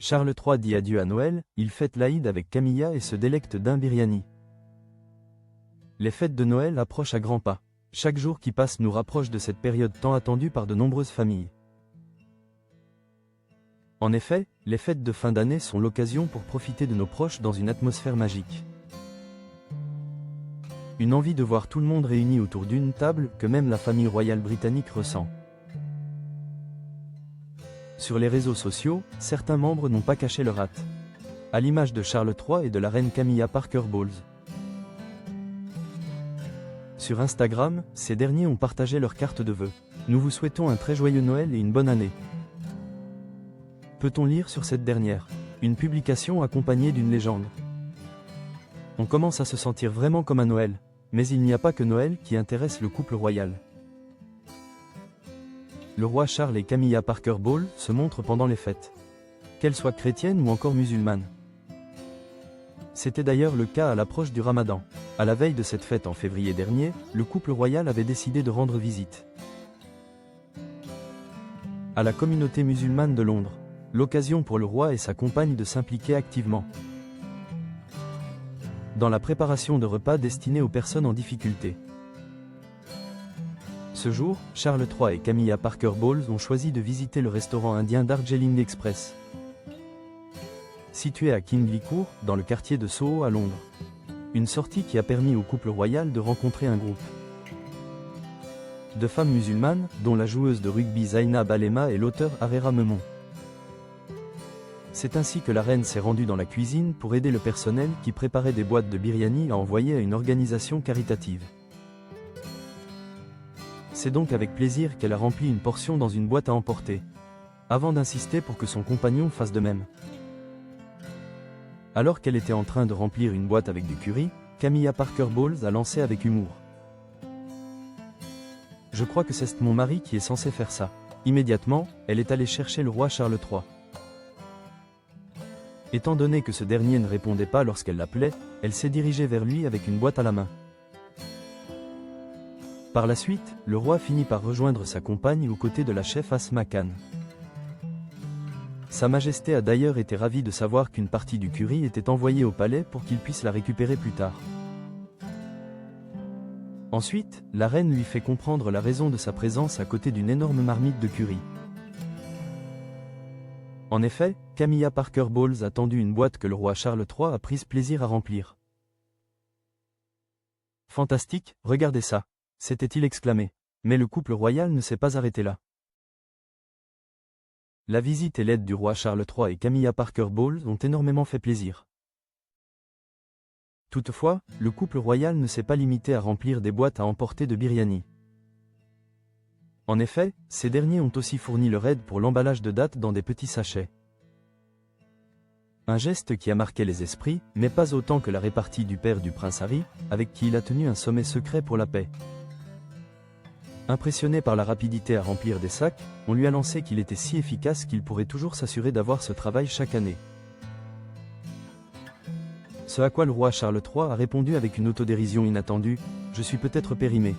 Charles III dit adieu à Noël, il fête l'Aïd avec Camilla et se délecte d'un biryani. Les fêtes de Noël approchent à grands pas. Chaque jour qui passe nous rapproche de cette période tant attendue par de nombreuses familles. En effet, les fêtes de fin d'année sont l'occasion pour profiter de nos proches dans une atmosphère magique. Une envie de voir tout le monde réuni autour d'une table que même la famille royale britannique ressent. Sur les réseaux sociaux, certains membres n'ont pas caché leur hâte. À l'image de Charles III et de la reine Camilla Parker Bowles. Sur Instagram, ces derniers ont partagé leur carte de vœux. Nous vous souhaitons un très joyeux Noël et une bonne année. Peut-on lire sur cette dernière une publication accompagnée d'une légende. On commence à se sentir vraiment comme à Noël, mais il n'y a pas que Noël qui intéresse le couple royal. Le roi Charles et Camilla Parker Bowles se montrent pendant les fêtes, qu'elles soient chrétiennes ou encore musulmanes. C'était d'ailleurs le cas à l'approche du Ramadan. À la veille de cette fête en février dernier, le couple royal avait décidé de rendre visite à la communauté musulmane de Londres. L'occasion pour le roi et sa compagne de s'impliquer activement dans la préparation de repas destinés aux personnes en difficulté. Ce jour, Charles III et Camilla Parker Bowles ont choisi de visiter le restaurant indien Darjeeling Express, situé à Kingley Court, dans le quartier de Soho à Londres. Une sortie qui a permis au couple royal de rencontrer un groupe de femmes musulmanes, dont la joueuse de rugby Zainab Alema et l'auteur Arera Memon. C'est ainsi que la reine s'est rendue dans la cuisine pour aider le personnel qui préparait des boîtes de biryani à envoyer à une organisation caritative. C'est donc avec plaisir qu'elle a rempli une portion dans une boîte à emporter, avant d'insister pour que son compagnon fasse de même. Alors qu'elle était en train de remplir une boîte avec du curry, Camilla Parker Bowles a lancé avec humour: « Je crois que c'est mon mari qui est censé faire ça. » Immédiatement, elle est allée chercher le roi Charles III. Étant donné que ce dernier ne répondait pas lorsqu'elle l'appelait, elle s'est dirigée vers lui avec une boîte à la main. Par la suite, le roi finit par rejoindre sa compagne aux côtés de la chef Asma Khan. Sa Majesté a d'ailleurs été ravie de savoir qu'une partie du curry était envoyée au palais pour qu'il puisse la récupérer plus tard. Ensuite, la reine lui fait comprendre la raison de sa présence à côté d'une énorme marmite de curry. En effet, Camilla Parker Bowles a tendu une boîte que le roi Charles III a pris plaisir à remplir. « Fantastique, regardez ça !» s'était-il exclamé. Mais le couple royal ne s'est pas arrêté là. La visite et l'aide du roi Charles III et Camilla Parker Bowles ont énormément fait plaisir. Toutefois, le couple royal ne s'est pas limité à remplir des boîtes à emporter de biryani. En effet, ces derniers ont aussi fourni leur aide pour l'emballage de dattes dans des petits sachets. Un geste qui a marqué les esprits, mais pas autant que la répartie du père du prince Harry, avec qui il a tenu un sommet secret pour la paix. Impressionné par la rapidité à remplir des sacs, on lui a lancé qu'il était si efficace qu'il pourrait toujours s'assurer d'avoir ce travail chaque année. Ce à quoi le roi Charles III a répondu avec une autodérision inattendue: « Je suis peut-être périmé.